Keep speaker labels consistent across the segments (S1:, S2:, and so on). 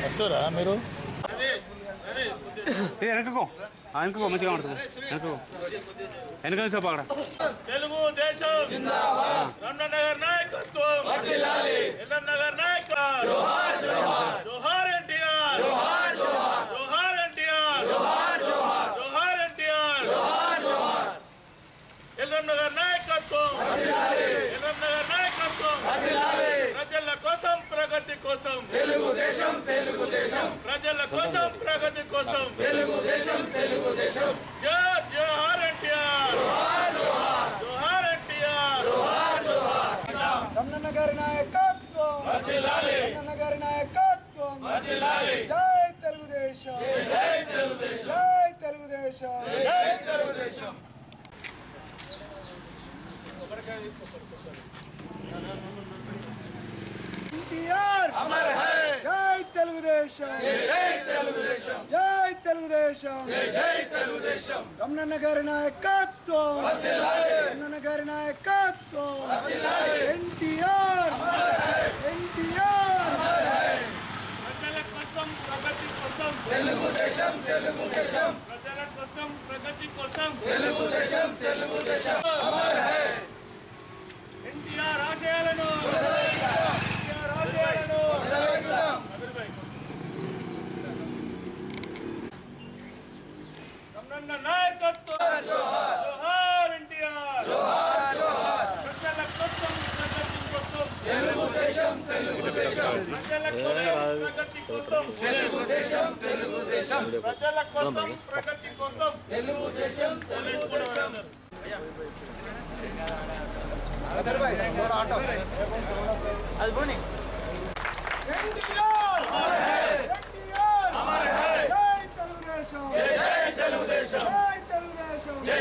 S1: వస్తారా మీరు?
S2: వెనకకో వెనకకో మంచిగా ఉంటుంది. వెనకకో వెనక సేపు అక్కడ.
S1: తెలుగుదేశం జిందాబాద్. రమణనగర్ నాయకత్వం వర్ధిల్లాలి. ఎల్లంనగర్ నాయకత్వం జోహార్ జోహార్. జోహార్ ఎన్టీఆర్. జోహార్ జోహార్. జోహార్ ఎన్టీఆర్. జోహార్ జోహార్. జోహార్ ఎన్టీఆర్. జోహార్ జోహార్. ఎల్లంనగర్ నాయకత్వం వర్ధిల్లాలి. ఎల్లంనగర్ నాయకత్వం వర్ధిల్లాలి. ప్రజల కోసం ప్రగతి కోసం తెలుగుదేశం తెలుగుదేశం. ప్రజల కోసం ప్రగతి కోసం తెలుగుదేశం తెలుగుదేశం. జోహార్ ఎన్టీఆర్. జోహార్ జోహార్. జోహార్ ఎన్టీఆర్. జోహార్ జోహార్.
S3: రమణనగర్ నాయకత్వం
S1: వర్ధిల్లాలి.
S3: రమణనగర్ నాయకత్వం
S1: వర్ధిల్లాలి.
S3: జై తెలుగుదేశం.
S1: జై తెలుగుదేశం.
S3: జై తెలుగుదేశం.
S1: జై తెలుగుదేశం.
S3: ఎన్టీఆర్
S1: అమర్ హై.
S3: జై తెలుగుదేశం.
S1: జై తెలుగుదేశం.
S3: జై తెలుగుదేశం.
S1: జై తెలుగుదేశం.
S3: రమణనగర్ నాయకత్వం
S1: వర్ధిల్లాలి.
S3: రమణనగర్ నాయకత్వం
S1: వర్ధిల్లాలి.
S3: ఎన్టీఆర్ ఎన్టీఆర్.
S1: ప్రజల కోసం ప్రగతి కోసం తెలుగుదేశం తెలుగుదేశం. ప్రజల కోసం ప్రగతి కోసం తెలుగుదేశం తెలుగుదేశం. అమర్ హై. ఎన్టీఆర్ ఆశయాలను ఎన్టీఆర్ ఆశయాలను రమణన్న నాయకత్వం జోహార్ ఎన్టీఆర్. జోహార్ జోహార్. ప్రజల కోసం ప్రగతి కోసం తెలుగుదేశం తెలుగుదేశం. ప్రజల కోసం ప్రగతి కోసం తెలుగుదేశం తెలుగుదేశం. ప్రజల కోసం ప్రగతి కోసం తెలుగుదేశం తెలుగుదేశం.
S3: అది పోనీ ఎన్టీఆర్ ఎన్టీఆర్
S1: అమర్ హై.
S3: జై తెలుగుదేశం.
S1: జై తెలుగుదేశం.
S3: జై తెలుగుదేశం.
S1: జై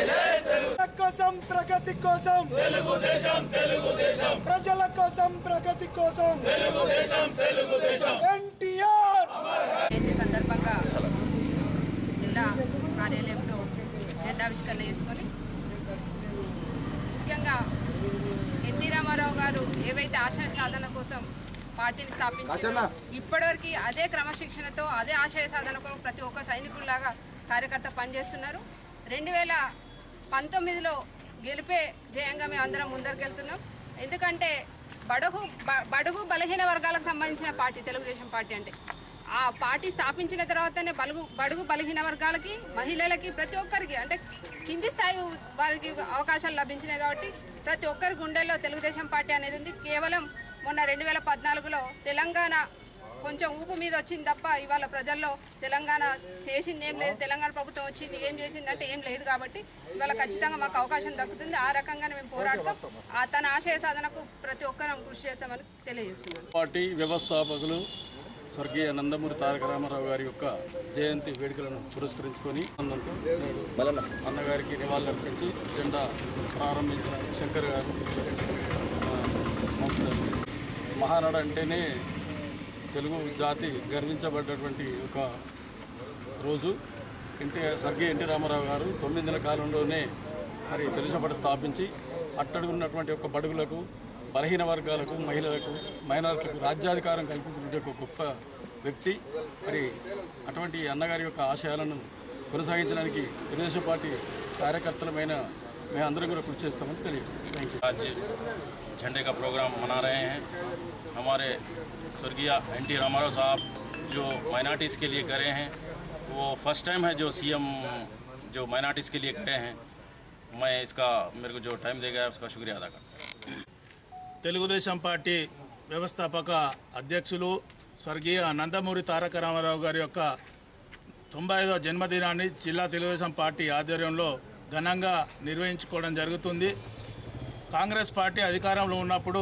S1: తెలుగు
S3: కోసం ప్రగతి కోసం
S1: తెలుగుదేశం తెలుగుదేశం.
S3: ప్రజల కోసం ప్రగతి కోసం
S1: తెలుగుదేశం తెలుగుదేశం.
S3: ఎన్టీఆర్.
S4: జయంతి సందర్భంగా జిల్లా కార్యాలయంలో జెండావిష్కరణ చేసుకొని ముఖ్యంగా ఎన్టీ రామారావు గారు ఏవైతే ఆశయ సాధన కోసం పార్టీని స్థాపించారో ఇప్పటివరకు అదే క్రమశిక్షణతో అదే ఆశయ సాధన కోసం ప్రతి ఒక్క సైనికుల్లాగా కార్యకర్త పనిచేస్తున్నారు. 2019లో గెలిపే ధ్యేయంగా మేము అందరం ముందరికెళ్తున్నాం. ఎందుకంటే బడుగు బలహీన వర్గాలకు సంబంధించిన పార్టీ తెలుగుదేశం పార్టీ. అంటే ఆ పార్టీ స్థాపించిన తర్వాతనే బడుగు బలహీన వర్గాలకి మహిళలకి ప్రతి ఒక్కరికి అంటే కింది స్థాయి వారికి అవకాశాలు లభించినాయి. కాబట్టి ప్రతి ఒక్కరి గుండెల్లో తెలుగుదేశం పార్టీ అనేది ఉంది. కేవలం మొన్న 2014లో తెలంగాణ కొంచెం ఊపు మీద వచ్చింది తప్ప ఇవాళ ప్రజల్లో తెలంగాణ చేసింది ఏం లేదు. తెలంగాణ ప్రభుత్వం వచ్చింది ఏం చేసిందంటే ఏం లేదు. కాబట్టి ఇవాళ ఖచ్చితంగా మాకు అవకాశం దక్కుతుంది. ఆ రకంగానే మేము పోరాడతాం. తన ఆశయ సాధనకు ప్రతి ఒక్కరం కృషి చేస్తామని తెలియజేస్తున్నాం.
S5: పార్టీ వ్యవస్థాపకులు స్వర్గీయ నందమూరి తారక రామారావు గారి యొక్క జయంతి వేడుకలను పురస్కరించుకొని అన్నగారికి నివాళులర్పించి జెండా ప్రారంభించిన శంకర్ గారు మహానాడు అంటేనే తెలుగు జాతి గర్వించబడ్డటువంటి ఒక రోజు. స్వర్గీయ ఎన్టీ రామారావు గారు 9 నెలల కాలంలోనే మరి తెలుగుదేశం పార్టీ స్థాపించి అట్టడుగున్నటువంటి ఒక బడుగులకు బలహీన వర్గాలకు మహిళలకు మైనారిటీలకు రాజ్యాధికారం కల్పించినటువంటి ఒక గొప్ప వ్యక్తి. మరి అటువంటి అన్నగారి యొక్క ఆశయాలను కొనసాగించడానికి తెలుగుదేశం పార్టీ కార్యకర్తలమైన मैं अंदर को कुछ थैंक यू।
S6: आज झंडे का प्रोग्राम मना रहे हैं। हमारे स्वर्गीय एनटी रामाराव साहब जो माइनॉरिटीज़ के लिए करे हैं, वो फर्स्ट टाइम है जो सीएम जो माइनॉरिटीज़ के लिए करे हैं। मैं इसका मेरे को जो टाइम देगा उसका शुक्रिया अदा करता हूँ।
S1: తెలుగుదేశం పార్టీ వ్యవస్థాపక అధ్యక్షులు స్వర్గీయ నందమూరి తారక రామారావు గారి యొక్క 95వ జన్మదినాన్ని జిల్లా తెలుగుదేశం పార్టీ ఆధ్వర్యంలో ఘనంగా నిర్వహించుకోవడం జరుగుతుంది. కాంగ్రెస్ పార్టీ అధికారంలో ఉన్నప్పుడు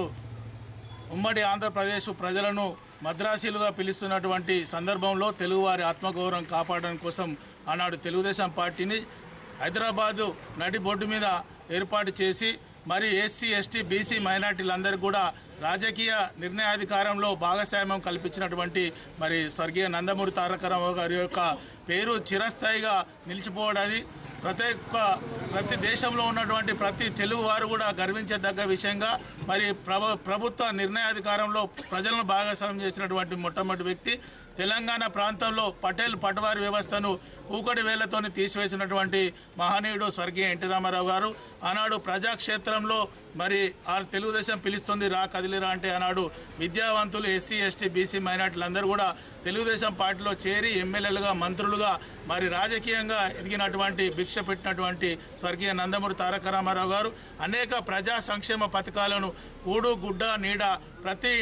S1: ఉమ్మడి ఆంధ్రప్రదేశ్ ప్రజలను మద్రాసీలుగా పిలుస్తున్నటువంటి సందర్భంలో తెలుగువారి ఆత్మగౌరవం కాపాడడం కోసం ఆనాడు తెలుగుదేశం పార్టీని హైదరాబాదు నడి బొడ్డు మీద ఏర్పాటు చేసి మరి ఎస్సీ ఎస్టీ బీసీ మైనార్టీలందరికీ కూడా రాజకీయ నిర్ణయాధికారంలో భాగస్వామ్యం కల్పించినటువంటి మరి స్వర్గీయ నందమూరి తారక రామారావు గారి యొక్క పేరు చిరస్థాయిగా నిలిచిపోవడాన్ని ప్రతి దేశంలో ఉన్నటువంటి ప్రతి తెలుగు వారు కూడా గర్వించదగ్గ విషయంగా మరి ప్రభుత్వ నిర్ణయాధికారంలో ప్రజలను భాగస్వామ్యం చేసినటువంటి మొట్టమొదటి వ్యక్తి. తెలంగాణ ప్రాంతంలో పటేల్ పటవారి వ్యవస్థను కూకటి వేళ్లతోని తీసివేసినటువంటి మహనీయుడు స్వర్గీయ ఎన్టీ రామారావు గారు. ఆనాడు ప్రజాక్షేత్రంలో మరి ఆ తెలుగుదేశం పిలుస్తుంది రా కదిలిరా అంటే ఆనాడు విద్యావంతులు ఎస్సీ ఎస్టీ బీసీ మైనార్టీలందరూ కూడా తెలుగుదేశం పార్టీలో చేరి ఎమ్మెల్యేలుగా మంత్రులుగా మరి రాజకీయంగా ఎదిగినటువంటి భిక్ష పెట్టినటువంటి స్వర్గీయ నందమూరి తారక రామారావు గారు అనేక ప్రజా సంక్షేమ పథకాలను కూడు గుడ్డ నీడ ప్రతి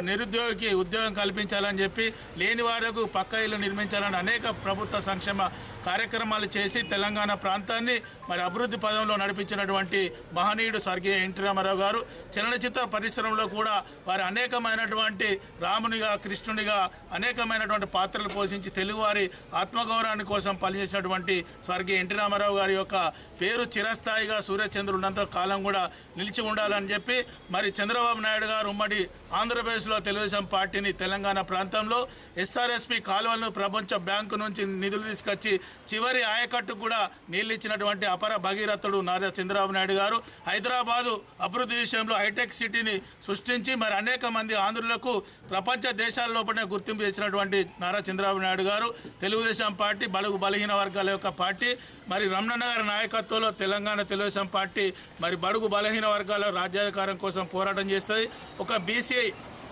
S1: నిరుద్యోగికి ఉద్యోగం కల్పించాలని చెప్పి లేని వారికి పక్క ఇల్లు నిర్మించాలని అనేక ప్రభుత్వ సంక్షేమ కార్యక్రమాలు చేసి తెలంగాణ ప్రాంతాన్ని మరి అభివృద్ధి పదంలో నడిపించినటువంటి మహనీయుడు స్వర్గీయ ఎన్టీ రామారావు గారు. చలనచిత్ర పరిశ్రమలో కూడా వారు అనేకమైనటువంటి రామునిగా కృష్ణునిగా అనేకమైనటువంటి పాత్రలు పోషించి తెలుగువారి ఆత్మగౌరవాన్ని కోసం పనిచేసినటువంటి స్వర్గీయ ఎన్టీ రామారావు గారి యొక్క పేరు చిరస్థాయిగా సూర్యచంద్రుడంత కాలం కూడా నిలిచి ఉండాలని చెప్పి మరి చంద్రబాబు నాయుడు గారు ఉమ్మడి ఆంధ్రప్రదేశ్లో తెలుగుదేశం పార్టీని తెలంగాణ ప్రాంతంలో ఎస్ఆర్ఎస్పి కాలువలను ప్రపంచ బ్యాంకు నుంచి నిధులు తీసుకొచ్చి చివరి ఆయకట్టు కూడా నీళ్ళు ఇచ్చినటువంటి అపర భగీరథుడు నారా చంద్రబాబు నాయుడు గారు. హైదరాబాదు అభివృద్ధి విషయంలో హైటెక్ సిటీని సృష్టించి మరి అనేక మంది ఆంధ్రులకు ప్రపంచ దేశాల లోపలనే గుర్తింపు ఇచ్చినటువంటి నారా చంద్రబాబు నాయుడు గారు. తెలుగుదేశం పార్టీ బడుగు బలహీన వర్గాల యొక్క పార్టీ. మరి రమణన్న గారి నాయకత్వంలో తెలంగాణ తెలుగుదేశం పార్టీ మరి బడుగు బలహీన వర్గాల రాజ్యాధికారం కోసం పోరాటం చేస్తుంది. ఒక బీసీ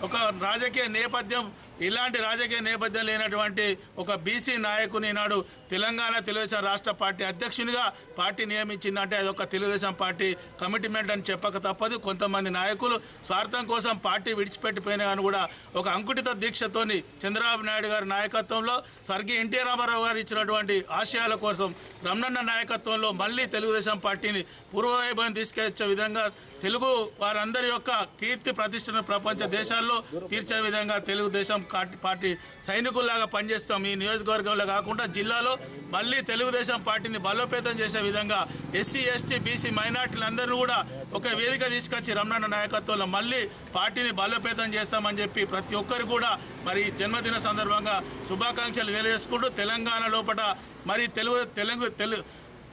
S1: ఒక రాజకీయ నేపథ్యం ఇలాంటి రాజకీయ నేపథ్యం లేనటువంటి ఒక బీసీ నాయకుని నాడు తెలంగాణ తెలుగుదేశం రాష్ట్ర పార్టీ అధ్యక్షునిగా పార్టీ నియమించిందంటే అదొక తెలుగుదేశం పార్టీ కమిట్మెంట్ అని చెప్పక తప్పదు. కొంతమంది నాయకులు స్వార్థం కోసం పార్టీ విడిచిపెట్టిపోయినా కానీ కూడా ఒక అంకుటిత దీక్షతోని చంద్రబాబు నాయుడు గారి నాయకత్వంలో స్వర్గీయ ఎన్టీ రామారావు గారు ఇచ్చినటువంటి ఆశయాల కోసం రమణన్న నాయకత్వంలో మళ్ళీ తెలుగుదేశం పార్టీని పూర్వవైభవం తీసుకొచ్చే విధంగా తెలుగు వారందరి యొక్క కీర్తి ప్రతిష్టను ప్రపంచ దేశాల్లో తీర్చే విధంగా తెలుగుదేశం పార్టీ సైనికుల్లాగా పనిచేస్తాం. ఈ నియోజకవర్గంలో కాకుండా జిల్లాలో మళ్ళీ తెలుగుదేశం పార్టీని బలోపేతం చేసే విధంగా ఎస్సీ ఎస్టీ బీసీ మైనార్టీలందరూ కూడా ఒక వేదిక తీసుకొచ్చి రమణన్న నాయకత్వంలో మళ్ళీ పార్టీని బలోపేతం చేస్తామని చెప్పి ప్రతి ఒక్కరు కూడా మరి జన్మదిన సందర్భంగా శుభాకాంక్షలు తెలియజేసుకుంటూ తెలంగాణ లోపల మరి తెలుగు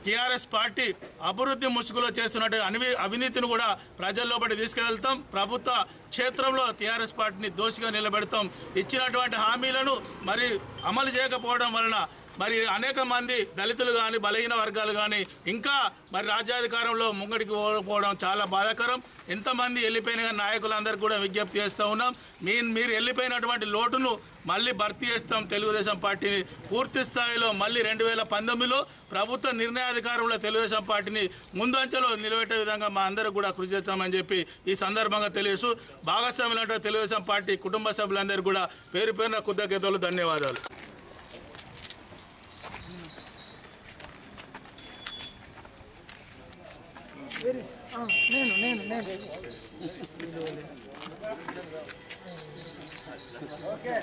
S1: టీఆర్ఎస్ పార్టీ అభివృద్ధి ముసుగులో చేస్తున్నట్టు అవినీతిని కూడా ప్రజల్లోపటి తీసుకెళ్తాం. ప్రభుత్వ క్షేత్రంలో టీఆర్ఎస్ పార్టీని దోషిగా నిలబెడతాం. ఇచ్చినటువంటి హామీలను మరి అమలు చేయకపోవడం వలన మరి అనేక మంది దళితులు కానీ బలహీన వర్గాలు కానీ ఇంకా మరి రాజ్యాధికారంలో ముంగడికి పోవడం చాలా బాధాకరం. ఎంతమంది వెళ్ళిపోయిన నాయకులందరికీ కూడా విజ్ఞప్తి చేస్తూ ఉన్నాం. మీరు వెళ్ళిపోయినటువంటి లోటును మళ్ళీ భర్తీ చేస్తాం. తెలుగుదేశం పార్టీని పూర్తి స్థాయిలో మళ్ళీ 2019లో ప్రభుత్వ నిర్ణయాధికారంలో తెలుగుదేశం పార్టీని ముందంచెలో నిలబెట్టే విధంగా మా అందరూ కూడా కృషి చేస్తామని చెప్పి ఈ సందర్భంగా తెలియజేస్తూ భాగస్వాములైన తెలుగుదేశం పార్టీ కుటుంబ సభ్యులందరూ కూడా పేరు పేరున కృతజ్ఞతలు ధన్యవాదాలు.
S3: ఓకే